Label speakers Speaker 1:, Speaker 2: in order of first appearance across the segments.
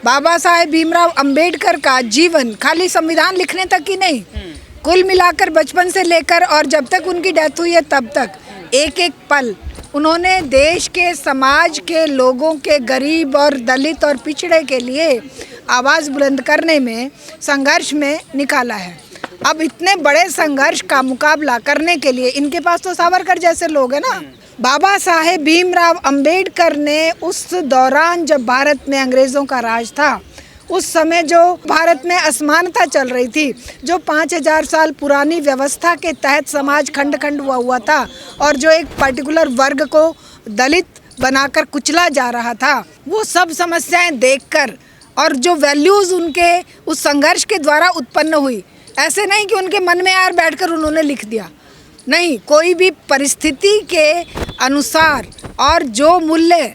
Speaker 1: बाबा साहेब भीमराव अंबेडकर का जीवन खाली संविधान लिखने तक ही नहीं, कुल मिलाकर बचपन से लेकर और जब तक उनकी डेथ हुई है तब तक एक एक पल उन्होंने देश के, समाज के लोगों के, गरीब और दलित और पिछड़े के लिए आवाज़ बुलंद करने में, संघर्ष में निकाला है। अब इतने बड़े संघर्ष का मुकाबला करने के लिए इनके पास तो सावरकर जैसे लोग हैं ना। बाबा साहेब भीमराव अंबेडकर ने उस दौरान जब भारत में अंग्रेज़ों का राज था, उस समय जो भारत में असमानता चल रही थी, जो 5000 साल पुरानी व्यवस्था के तहत समाज खंड खंड हुआ था और जो एक पर्टिकुलर वर्ग को दलित बनाकर कुचला जा रहा था, वो सब समस्याएं देखकर और जो वैल्यूज़ उनके उस संघर्ष के द्वारा उत्पन्न हुई, ऐसे नहीं कि उनके मन में यार बैठकर उन्होंने लिख दिया, नहीं, कोई भी परिस्थिति के अनुसार और जो मूल्य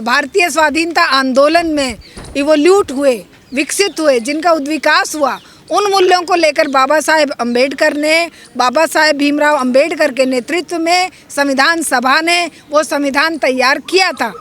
Speaker 1: भारतीय स्वाधीनता आंदोलन में इवोल्यूट हुए, विकसित हुए, जिनका उद्विकास हुआ, उन मूल्यों को लेकर बाबा साहेब अम्बेडकर ने, बाबा साहेब भीमराव अम्बेडकर के नेतृत्व में संविधान सभा ने वो संविधान तैयार किया था।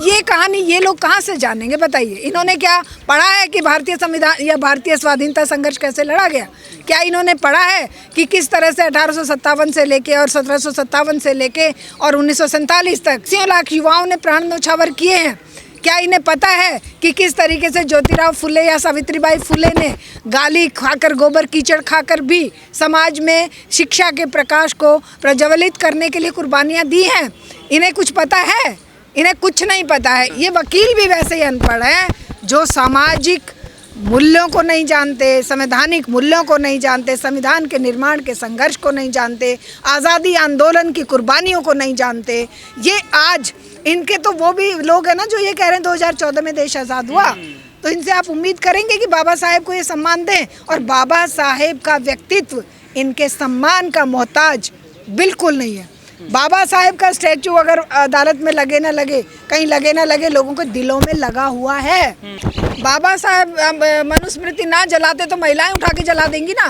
Speaker 1: ये कहानी ये लोग कहाँ से जानेंगे बताइए? इन्होंने क्या पढ़ा है कि भारतीय संविधान या भारतीय स्वाधीनता संघर्ष कैसे लड़ा गया? क्या इन्होंने पढ़ा है कि किस तरह से 1857 से लेके और 1757 से लेके और 1947 तक 80 लाख युवाओं ने प्राण न्यौछावर किए हैं? क्या इन्हें पता है कि किस तरीके से ज्योतिराव फुले या सावित्रीबाई फुले ने गाली खाकर, गोबर कीचड़ खाकर भी समाज में शिक्षा के प्रकाश को प्रज्वलित करने के लिए कुर्बानियाँ दी हैं? इन्हें कुछ पता है? इन्हें कुछ नहीं पता है। ये वकील भी वैसे ही अनपढ़ हैं जो सामाजिक मूल्यों को नहीं जानते, संवैधानिक मूल्यों को नहीं जानते, संविधान के निर्माण के संघर्ष को नहीं जानते, आज़ादी आंदोलन की कुर्बानियों को नहीं जानते। ये आज इनके तो वो भी लोग हैं ना जो ये कह रहे हैं 2014 में देश आज़ाद हुआ, तो इनसे आप उम्मीद करेंगे कि बाबा साहेब को ये सम्मान दें। और बाबा साहेब का व्यक्तित्व इनके सम्मान का मोहताज बिल्कुल नहीं है। बाबा साहेब का स्टैचू अगर अदालत में लगे ना लगे, कहीं लगे ना लगे, लोगों के दिलों में लगा हुआ है। बाबा साहेब मनुस्मृति ना जलाते तो महिलाएं उठा के जला देंगी ना।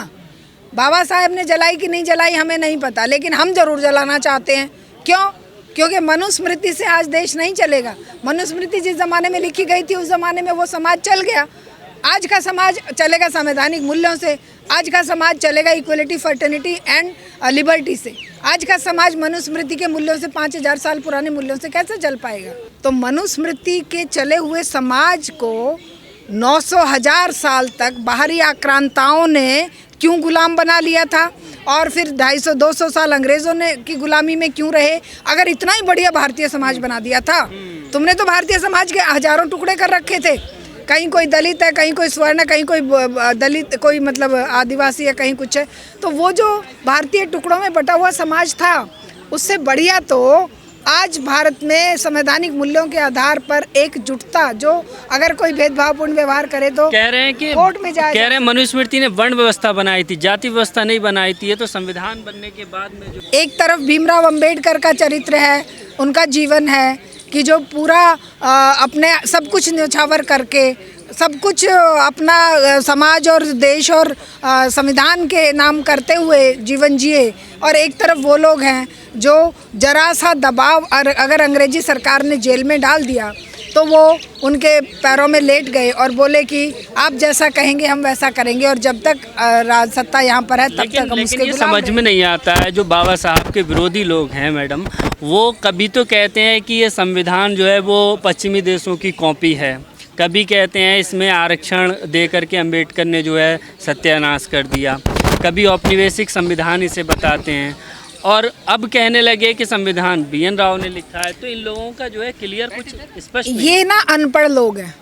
Speaker 1: बाबा साहेब ने जलाई कि नहीं जलाई हमें नहीं पता, लेकिन हम जरूर जलाना चाहते हैं। क्यों? क्योंकि मनुस्मृति से आज देश नहीं चलेगा। मनुस्मृति जिस ज़माने में लिखी गई थी उस ज़माने में वो समाज चल गया। आज का समाज चलेगा संवैधानिक मूल्यों से, आज का समाज चलेगा इक्वलिटी, फर्टर्निटी एंड लिबर्टी से। आज का समाज मनुस्मृति के मूल्यों से, 5000 साल पुराने मूल्यों से कैसे चल पाएगा? तो मनुस्मृति के चले हुए समाज को 900,000 साल तक बाहरी आक्रांताओं ने क्यों गुलाम बना लिया था और फिर 250-200 साल अंग्रेज़ों ने की गुलामी में क्यों रहे? अगर इतना ही बढ़िया भारतीय समाज बना दिया था, तुमने तो भारतीय समाज के हजारों टुकड़े कर रखे थे। कहीं कोई दलित है, कहीं कोई स्वर्ण, कहीं कोई दलित, कोई मतलब आदिवासी है, कहीं कुछ है। तो वो जो भारतीय टुकड़ों में बटा हुआ समाज था, उससे बढ़िया तो आज भारत में संवैधानिक मूल्यों के आधार पर एकजुटता, जो अगर कोई भेदभावपूर्ण व्यवहार करे तो
Speaker 2: कह रहे हैं कि
Speaker 1: कोर्ट में जाए।
Speaker 2: कह रहे हैं मनुस्मृति ने वर्ण व्यवस्था बनाई थी, जाति व्यवस्था नहीं बनाई थी। ये तो संविधान बनने के बाद में जो
Speaker 1: एक तरफ भीमराव अंबेडकर का चरित्र है, उनका जीवन है कि जो पूरा अपने सब कुछ न्यौछावर करके, सब कुछ अपना समाज और देश और संविधान के नाम करते हुए जीवन जिए, और एक तरफ वो लोग हैं जो जरा सा दबाव अगर अंग्रेजी सरकार ने जेल में डाल दिया तो वो उनके पैरों में लेट गए और बोले कि आप जैसा कहेंगे हम वैसा करेंगे, और जब तक राज सत्ता यहाँ पर है तब तक हम उसके गुलाम
Speaker 2: समझ में नहीं आता है। जो बाबा साहब के विरोधी लोग हैं मैडम, वो कभी तो कहते हैं कि ये संविधान जो है वो पश्चिमी देशों की कॉपी है, कभी कहते हैं इसमें आरक्षण दे करके अम्बेडकर ने जो है सत्यानाश कर दिया, कभी औपनिवेशिक संविधान इसे बताते हैं, और अब कहने लगे कि संविधान BN राव ने लिखा है। तो इन लोगों का जो है क्लियर कुछ स्पष्ट नहीं।
Speaker 1: ये ना अनपढ़ लोग हैं।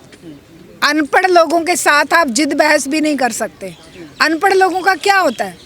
Speaker 1: अनपढ़ लोगों के साथ आप जिद बहस भी नहीं कर सकते। अनपढ़ लोगों का क्या होता है?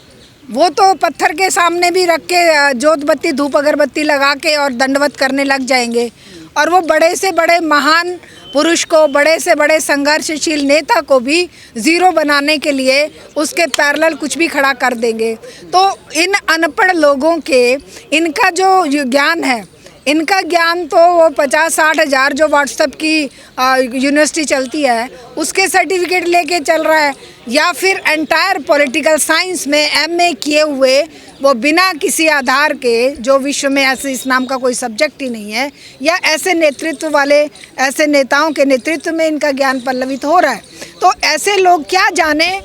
Speaker 1: वो तो पत्थर के सामने भी रख के जोत बत्ती, धूप अगरबत्ती लगा के और दंडवत करने लग जाएंगे, और वो बड़े से बड़े महान पुरुष को, बड़े से बड़े संघर्षशील नेता को भी ज़ीरो बनाने के लिए उसके पैरेलल कुछ भी खड़ा कर देंगे। तो इन अनपढ़ लोगों के, इनका जो ज्ञान है, इनका ज्ञान तो वो 50-60 हज़ार जो व्हाट्सएप की यूनिवर्सिटी चलती है उसके सर्टिफिकेट लेके चल रहा है, या फिर एंटायर पॉलिटिकल साइंस में MA किए हुए वो बिना किसी आधार के, जो विश्व में ऐसे इस नाम का कोई सब्जेक्ट ही नहीं है, या ऐसे नेतृत्व वाले, ऐसे नेताओं के नेतृत्व में इनका ज्ञान पल्लवित हो रहा है। तो ऐसे लोग क्या जाने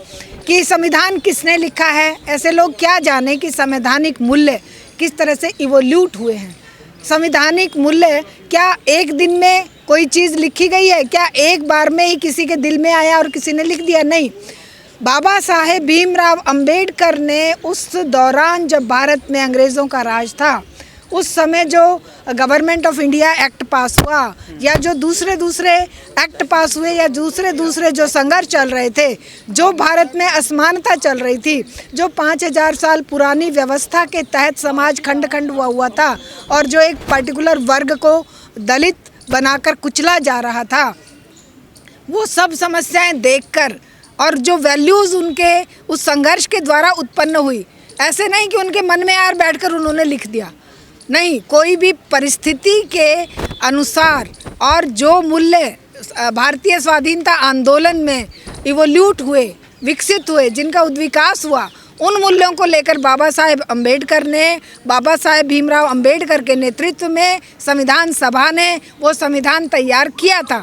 Speaker 1: कि संविधान किसने लिखा है, ऐसे लोग क्या जाने कि संवैधानिक मूल्य किस तरह से इवोल्यूट हुए हैं। संवैधानिक मूल्य क्या एक दिन में कोई चीज़ लिखी गई है? क्या एक बार में ही किसी के दिल में आया और किसी ने लिख दिया? नहीं। बाबा साहेब भीमराव अंबेडकर ने उस दौरान जब भारत में अंग्रेज़ों का राज था, उस समय जो गवर्नमेंट ऑफ इंडिया एक्ट पास हुआ, या जो दूसरे एक्ट पास हुए, या दूसरे जो संघर्ष चल रहे थे, जो भारत में असमानता चल रही थी, जो 5000 साल पुरानी व्यवस्था के तहत समाज खंड खंड हुआ था, और जो एक पर्टिकुलर वर्ग को दलित बनाकर कुचला जा रहा था, वो सब समस्याएं देखकर, और जो वैल्यूज़ उनके उस संघर्ष के द्वारा उत्पन्न हुई, ऐसे नहीं कि उनके मन में आकर बैठकर उन्होंने लिख दिया, नहीं, कोई भी परिस्थिति के अनुसार, और जो मूल्य भारतीय स्वाधीनता आंदोलन में इवोल्यूट हुए, विकसित हुए, जिनका उद्विकास हुआ, उन मूल्यों को लेकर बाबा साहेब अम्बेडकर ने, बाबा साहेब भीमराव अम्बेडकर के नेतृत्व में संविधान सभा ने वो संविधान तैयार किया था।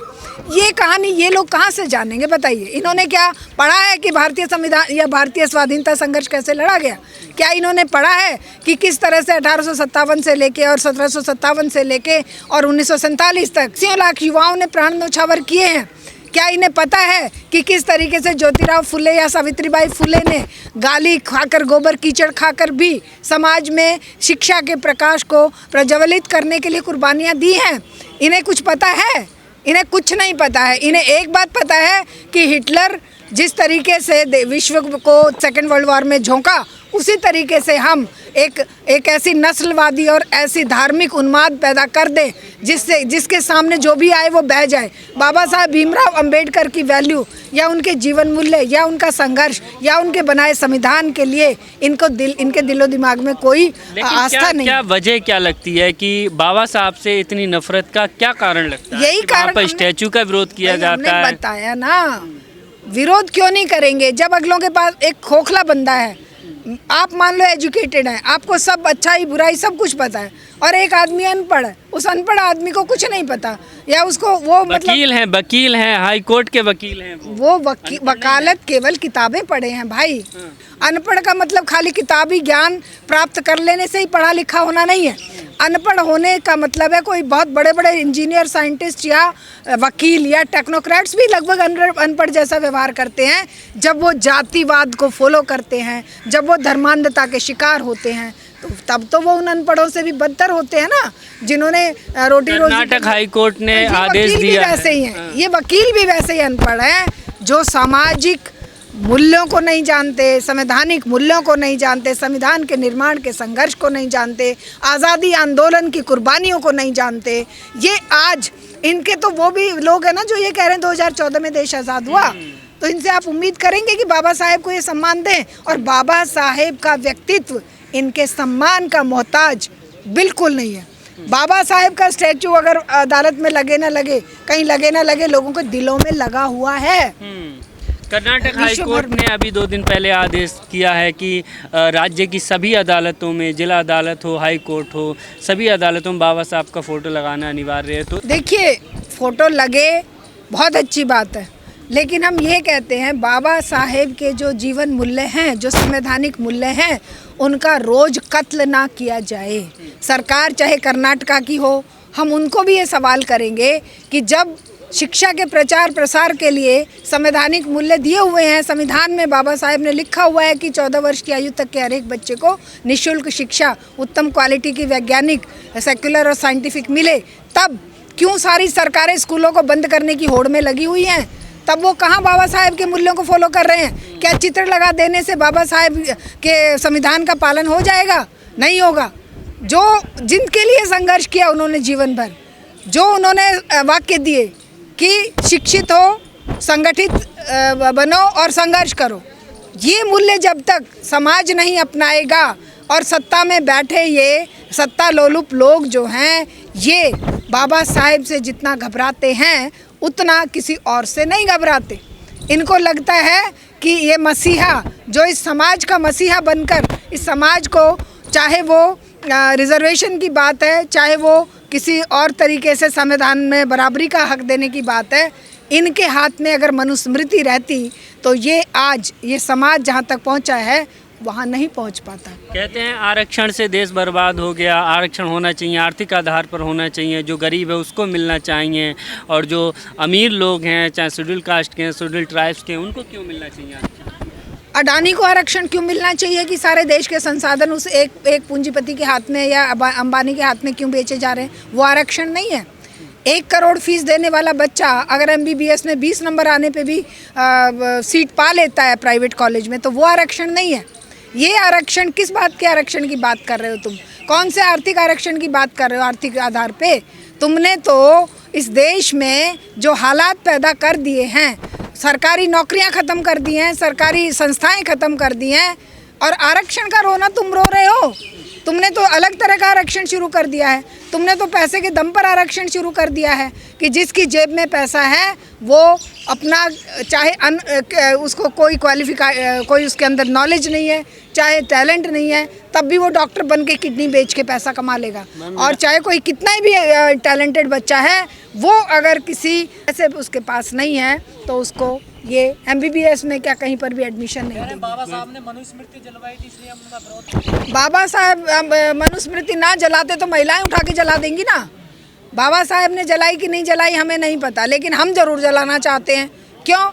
Speaker 1: ये कहानी ये लोग कहाँ से जानेंगे बताइए? इन्होंने क्या पढ़ा है कि भारतीय संविधान या भारतीय स्वाधीनता संघर्ष कैसे लड़ा गया? क्या इन्होंने पढ़ा है कि किस तरह से 1857 से लेके और 1757 से लेके और 1947 तक 100 लाख युवाओं ने प्राण न्यौछावर किए हैं? क्या इन्हें पता है कि किस तरीके से ज्योतिराव फुले या सावित्रीबाई फुले ने गाली खाकर, गोबर कीचड़ खाकर भी समाज में शिक्षा के प्रकाश को प्रज्वलित करने के लिए कुर्बानियाँ दी हैं? इन्हें कुछ पता है? इन्हें कुछ नहीं पता है। इन्हें एक बात पता है कि हिटलर जिस तरीके से विश्व को सेकेंड वर्ल्ड वॉर में झोंका, उसी तरीके से हम एक ऐसी नस्लवादी और ऐसी धार्मिक उन्माद पैदा कर दें जिसके सामने जो भी आए वो बह जाए। बाबा साहब भीमराव अंबेडकर की वैल्यू या उनके जीवन मूल्य या उनका संघर्ष या उनके बनाए संविधान के लिए इनके दिलो दिमाग में कोई आस्था नहीं।
Speaker 2: क्या वजह क्या लगती है कि बाबा साहब से इतनी नफरत का क्या कारण लगता है?
Speaker 1: यही कारण,
Speaker 2: स्टैचू का विरोध किया जाता है।
Speaker 1: बताया ना, विरोध क्यों नहीं करेंगे जब अगलों के पास एक खोखला बंदा है। आप मान लो एजुकेटेड हैं, आपको सब अच्छाई बुराई सब कुछ पता है, और एक आदमी अनपढ़ है, उस अनपढ़ आदमी को कुछ नहीं पता, या उसको वो
Speaker 2: वकील हैं, हाई कोर्ट के वकील हैं,
Speaker 1: वो वकालत केवल किताबें पढ़े हैं भाई। अनपढ़ का मतलब खाली किताबी ज्ञान प्राप्त कर लेने से ही पढ़ा लिखा होना नहीं है। अनपढ़ होने का मतलब है कोई बहुत बड़े बड़े इंजीनियर, साइंटिस्ट या वकील या टेक्नोक्रेट्स भी लगभग अनपढ़ जैसा व्यवहार करते हैं जब वो जातिवाद को फॉलो करते हैं, जब वो धर्मांधता के शिकार होते हैं, तो तब तो वो उन अनपढ़ों से भी बदतर होते हैं ना, जिन्होंने रोटी रोजी।
Speaker 2: कर्नाटक हाई कोर्ट ने आदेश दिया है,
Speaker 1: वैसे ही हैं, ये वकील भी वैसे ही अनपढ़ हैं, जो सामाजिक मूल्यों को नहीं जानते, संवैधानिक मूल्यों को नहीं जानते, संविधान के निर्माण के संघर्ष को नहीं जानते, आज़ादी आंदोलन की कुर्बानियों को नहीं जानते। ये आज इनके तो वो भी लोग हैं ना जो ये कह रहे हैं 2014 में देश आज़ाद हुआ, तो इनसे आप उम्मीद करेंगे कि बाबा साहेब को ये सम्मान दें, और बाबा साहेब का व्यक्तित्व इनके सम्मान का मोहताज बिल्कुल नहीं है। बाबा साहेब का स्टैचू अगर अदालत में लगे ना लगे, कहीं लगे ना लगे, लोगों के दिलों में लगा हुआ है।
Speaker 2: कर्नाटक हाई कोर्ट ने अभी 2 दिन पहले आदेश किया है कि राज्य की सभी अदालतों में, जिला अदालत हो, हाई कोर्ट हो, सभी अदालतों में बाबा साहब का फ़ोटो लगाना अनिवार्य है। तो देखिए,
Speaker 1: फ़ोटो लगे बहुत अच्छी बात है, लेकिन हम ये कहते हैं बाबा साहेब के जो जीवन मूल्य हैं, जो संवैधानिक मूल्य हैं, उनका रोज़ कत्ल ना किया जाए। सरकार चाहे कर्नाटका की हो, हम उनको भी ये सवाल करेंगे कि जब शिक्षा के प्रचार प्रसार के लिए संवैधानिक मूल्य दिए हुए हैं, संविधान में बाबा साहेब ने लिखा हुआ है कि 14 वर्ष की आयु तक के हर एक बच्चे को निःशुल्क शिक्षा, उत्तम क्वालिटी की वैज्ञानिक, सेक्युलर और साइंटिफिक मिले, तब क्यों सारी सरकारें स्कूलों को बंद करने की होड़ में लगी हुई हैं? तब वो कहाँ बाबा साहेब के मूल्यों को फॉलो कर रहे हैं? क्या चित्र लगा देने से बाबा साहेब के संविधान का पालन हो जाएगा? नहीं होगा। जो जिनके लिए संघर्ष किया उन्होंने जीवन भर, जो उन्होंने वाक्य दिए कि शिक्षित हो, संगठित बनो और संघर्ष करो, ये मूल्य जब तक समाज नहीं अपनाएगा और सत्ता में बैठे ये सत्ता लोलुप लोग जो हैं, ये बाबा साहेब से जितना घबराते हैं उतना किसी और से नहीं घबराते। इनको लगता है कि ये मसीहा, जो इस समाज का मसीहा बनकर इस समाज को, चाहे वो रिजर्वेशन की बात है, चाहे वो किसी और तरीके से संविधान में बराबरी का हक देने की बात है, इनके हाथ में अगर मनुस्मृति रहती तो ये आज ये समाज जहाँ तक पहुँचा है वहाँ नहीं पहुँच पाता।
Speaker 2: कहते हैं आरक्षण से देश बर्बाद हो गया, आरक्षण होना चाहिए, आर्थिक आधार पर होना चाहिए, जो गरीब है उसको मिलना चाहिए, और जो अमीर लोग हैं चाहे शेड्यूल कास्ट के हैं, शेड्यूल ट्राइब्स के हैं, उनको क्यों मिलना चाहिए आरक्षण?
Speaker 1: अडानी को आरक्षण क्यों मिलना चाहिए कि सारे देश के संसाधन उस एक पूंजीपति के हाथ में या अंबानी के हाथ में क्यों बेचे जा रहे हैं? वो आरक्षण नहीं है। 1 करोड़ फीस देने वाला बच्चा अगर MBBS में 20 नंबर आने पे भी सीट पा लेता है प्राइवेट कॉलेज में, तो वो आरक्षण नहीं है। ये आरक्षण, किस बात के आरक्षण की बात कर रहे हो तुम? कौन से आर्थिक आरक्षण की बात कर रहे हो? आर्थिक आधार पे तुमने तो इस देश में जो हालात पैदा कर दिए हैं, सरकारी नौकरियां ख़त्म कर दी हैं, सरकारी संस्थाएं ख़त्म कर दी हैं, और आरक्षण का रोना तुम रो रहे हो। तुमने तो अलग तरह का आरक्षण शुरू कर दिया है। तुमने तो पैसे के दम पर आरक्षण शुरू कर दिया है कि जिसकी जेब में पैसा है वो अपना, चाहे उसको कोई उसके अंदर नॉलेज नहीं है, चाहे टैलेंट नहीं है, तब भी वो डॉक्टर बन के किडनी बेच के पैसा कमा लेगा। और चाहे कोई कितना भी टैलेंटेड बच्चा है, वो अगर किसी ऐसे उसके पास नहीं है तो उसको ये MBBS में क्या कहीं पर भी एडमिशन नहीं देंगे।
Speaker 3: बाबा साहब ने मनुस्मृति जलवाई थी, इसलिए हम उनका विरोध।
Speaker 1: बाबा साहब मनुस्मृति ना जलाते तो महिलाएं उठा के जला देंगी ना। बाबा साहब ने जलाई कि नहीं जलाई हमें नहीं पता, लेकिन हम जरूर जलाना चाहते हैं। क्यों?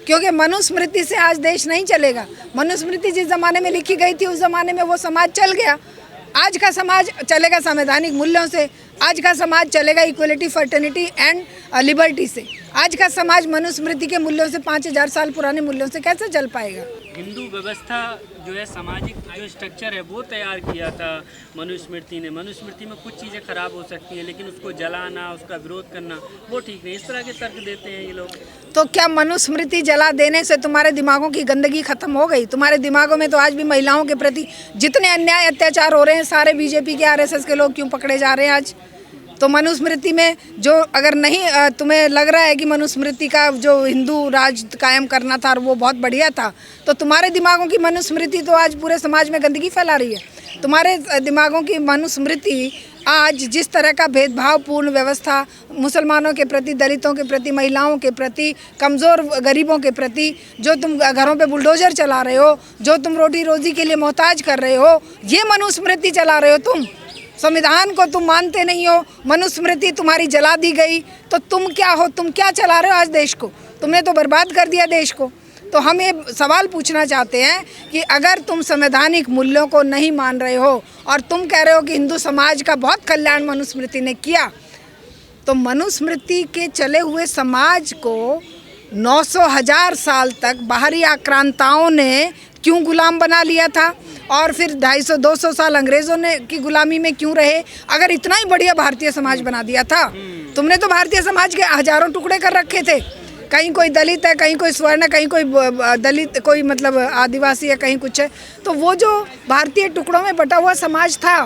Speaker 1: क्योंकि मनुस्मृति से आज देश नहीं चलेगा। मनुस्मृति जिस ज़माने में लिखी गई थी उस ज़माने में वो समाज चल गया। आज का समाज चलेगा संवैधानिक मूल्यों से, आज का समाज चलेगा इक्वलिटी, फर्टर्निटी एंड लिबर्टी से। आज का समाज मनुस्मृति के मूल्यों से, 5000 साल पुराने मूल्यों से कैसे चल पाएगा?
Speaker 2: हिंदू व्यवस्था जो है, सामाजिक जो स्ट्रक्चर है वो तैयार किया था मनुस्मृति ने। मनुस्मृति में कुछ चीज़ें खराब हो सकती हैं, लेकिन उसको जलाना, उसका विरोध करना वो ठीक नहीं। इस तरह के तर्क देते हैं ये लोग।
Speaker 1: तो क्या मनुस्मृति जला देने से तुम्हारे दिमागों की गंदगी खत्म हो गई? तुम्हारे दिमागों में तो आज भी महिलाओं के प्रति जितने अन्याय अत्याचार हो रहे हैं, सारे BJP के RSS के लोग क्यों पकड़े जा रहे हैं आज? तो मनुस्मृति में जो, अगर नहीं तुम्हें लग रहा है कि मनुस्मृति का जो हिंदू राज कायम करना था वो बहुत बढ़िया था, तो तुम्हारे दिमागों की मनुस्मृति तो आज पूरे समाज में गंदगी फैला रही है। तुम्हारे दिमागों की मनुस्मृति आज जिस तरह का भेदभावपूर्ण व्यवस्था मुसलमानों के प्रति, दलितों के प्रति, महिलाओं के प्रति, कमज़ोर गरीबों के प्रति, जो तुम घरों पे बुलडोजर चला रहे हो, जो तुम रोटी रोजी के लिए मोहताज कर रहे हो, ये मनुस्मृति चला रहे हो तुम। संविधान को तुम मानते नहीं हो, मनुस्मृति तुम्हारी जला दी गई, तो तुम क्या हो? तुम क्या चला रहे हो आज देश को? तुमने तो बर्बाद कर दिया देश को। तो हम ये सवाल पूछना चाहते हैं कि अगर तुम संवैधानिक मूल्यों को नहीं मान रहे हो और तुम कह रहे हो कि हिंदू समाज का बहुत कल्याण मनुस्मृति ने किया, तो मनुस्मृति के चले हुए समाज को 900,000 साल तक बाहरी आक्रांताओं ने क्यों गुलाम बना लिया था, और फिर 250-200 साल अंग्रेज़ों ने की गुलामी में क्यों रहे? अगर इतना ही बढ़िया भारतीय समाज बना दिया था, तुमने तो भारतीय समाज के हजारों टुकड़े कर रखे थे। कहीं कोई दलित है, कहीं कोई स्वर्ण है, कहीं कोई दलित, कोई मतलब आदिवासी है, कहीं कुछ है। तो वो जो भारतीय टुकड़ों में बटा हुआ समाज था,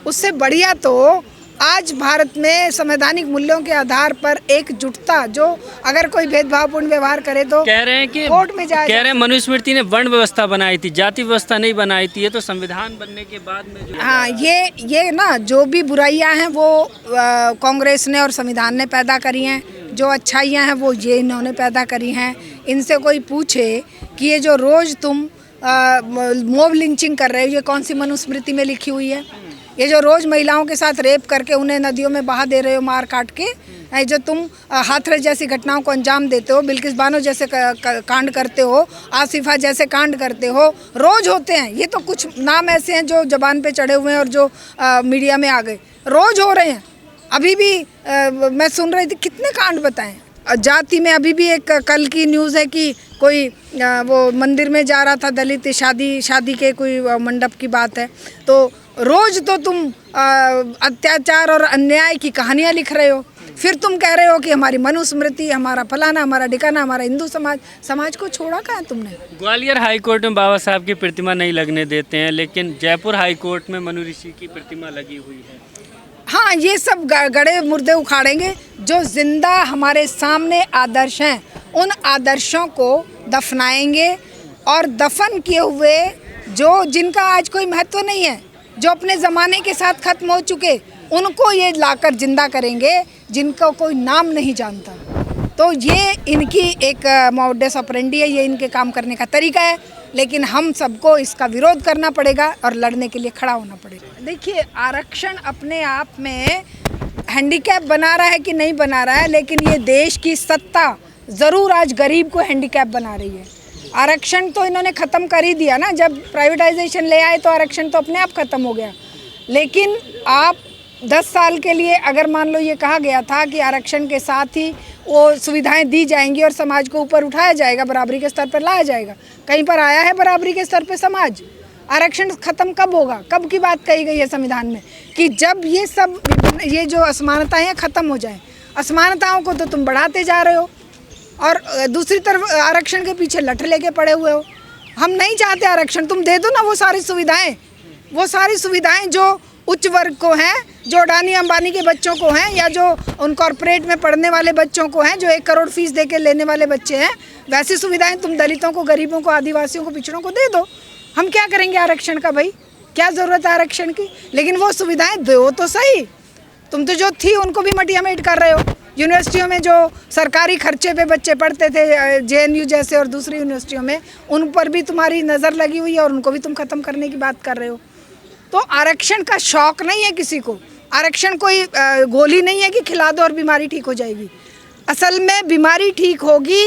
Speaker 1: उससे बढ़िया तो आज भारत में संवैधानिक मूल्यों के आधार पर एकजुटता, जो अगर कोई भेदभावपूर्ण व्यवहार करे तो
Speaker 2: कह रहे हैं कि
Speaker 1: कोर्ट में जाए।
Speaker 2: कह रहे हैं मनुस्मृति ने वर्ण व्यवस्था बनाई थी, जाति व्यवस्था नहीं बनाई थी। ये तो संविधान बनने के बाद में जो,
Speaker 1: हाँ, ये ना जो भी बुराइयां हैं वो कांग्रेस ने और संविधान ने पैदा करी हैं, जो अच्छाइयां हैं वो ये इन्होंने पैदा करी हैं। इनसे कोई पूछे कि ये जो रोज़ तुम मॉब लिंचिंग कर रहे हो, ये कौन सी मनुस्मृति में लिखी हुई है? ये जो रोज़ महिलाओं के साथ रेप करके उन्हें नदियों में बहा दे रहे हो मार काट के, जो तुम हाथरस जैसी घटनाओं को अंजाम देते हो, बिल्किस बानो जैसे कांड करते हो, आसिफा जैसे कांड करते हो, रोज़ होते हैं। ये तो कुछ नाम ऐसे हैं जो ज़बान पे चढ़े हुए हैं और जो मीडिया में आ गए, रोज़ हो रहे हैं। अभी भी मैं सुन रही थी, कितने कांड बताएं। जाति में अभी भी एक कल की न्यूज़ है कि कोई वो मंदिर में जा रहा था दलित, शादी के कोई मंडप की बात है। तो रोज़ तो तुम अत्याचार और अन्याय की कहानियाँ लिख रहे हो, फिर तुम कह रहे हो कि हमारी मनुस्मृति, हमारा फलाना, हमारा डिकाना, हमारा हिंदू समाज को छोड़ा कहाँ तुमने?
Speaker 2: ग्वालियर हाई कोर्ट में बाबा साहब की प्रतिमा नहीं लगने देते हैं, लेकिन जयपुर हाई कोर्ट में मनु ऋषि की प्रतिमा लगी हुई है।
Speaker 1: हाँ, ये सब गड़े मुर्दे उखाड़ेंगे। जो जिंदा हमारे सामने आदर्श हैं, उन आदर्शों को दफनाएंगे और दफन किए हुए जो जिनका आज कोई महत्व नहीं है, जो अपने ज़माने के साथ ख़त्म हो चुके, उनको ये लाकर जिंदा करेंगे जिनका कोई नाम नहीं जानता। तो ये इनकी एक मॉडस ऑपरेंडी है, ये इनके काम करने का तरीका है। लेकिन हम सबको इसका विरोध करना पड़ेगा और लड़ने के लिए खड़ा होना पड़ेगा। देखिए, आरक्षण अपने आप में हैंडीकैप बना रहा है कि नहीं बना रहा है, लेकिन ये देश की सत्ता ज़रूर आज गरीब को हैंडीकैप बना रही है। आरक्षण तो इन्होंने ख़त्म कर ही दिया ना, जब प्राइवेटाइजेशन ले आए तो आरक्षण तो अपने आप ख़त्म हो गया। लेकिन आप 10 साल के लिए अगर मान लो ये कहा गया था कि आरक्षण के साथ ही वो सुविधाएं दी जाएंगी और समाज को ऊपर उठाया जाएगा, बराबरी के स्तर पर लाया जाएगा, कहीं पर आया है बराबरी के स्तर पर समाज? आरक्षण खत्म कब होगा? कब की बात कही गई है संविधान में कि जब ये जो असमानताएं हैं ख़त्म हो जाएं। असमानताओं को तो तुम बढ़ाते जा रहे हो और दूसरी तरफ आरक्षण के पीछे लठ लेके पड़े हुए हो। हम नहीं चाहते आरक्षण, तुम दे दो ना वो सारी सुविधाएं जो उच्च वर्ग को हैं, जो अडानी अंबानी के बच्चों को हैं, या जो उन कॉरपोरेट में पढ़ने वाले बच्चों को हैं, जो 1 करोड़ फीस दे के लेने वाले बच्चे हैं, वैसी सुविधाएं तुम दलितों को, गरीबों को, आदिवासियों को, पिछड़ों को दे दो। हम क्या करेंगे आरक्षण का भाई? क्या ज़रूरत है आरक्षण की? लेकिन वो सुविधाएं दो तो सही। तुम तो जो थी उनको भी मटियामेट कर रहे हो। यूनिवर्सिटियों में जो सरकारी खर्चे पे बच्चे पढ़ते थे, JNU जैसे और दूसरी यूनिवर्सिटियों में, उन पर भी तुम्हारी नज़र लगी हुई है और उनको भी तुम ख़त्म करने की बात कर रहे हो। तो आरक्षण का शौक़ नहीं है किसी को। आरक्षण कोई गोली नहीं है कि खिला दो और बीमारी ठीक हो जाएगी। असल में बीमारी ठीक होगी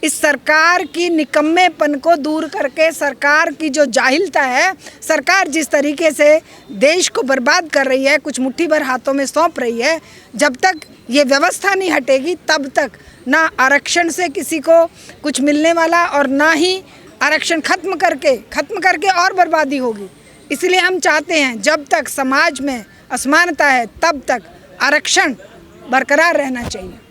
Speaker 1: इस सरकार की निकम्मेपन को दूर करके, सरकार की जो जाहिलता है, सरकार जिस तरीके से देश को बर्बाद कर रही है, कुछ मुट्ठी भर हाथों में सौंप रही है, जब तक ये व्यवस्था नहीं हटेगी तब तक ना आरक्षण से किसी को कुछ मिलने वाला और ना ही आरक्षण खत्म करके और बर्बादी होगी। इसलिए हम चाहते हैं जब तक समाज में असमानता है तब तक आरक्षण बरकरार रहना चाहिए।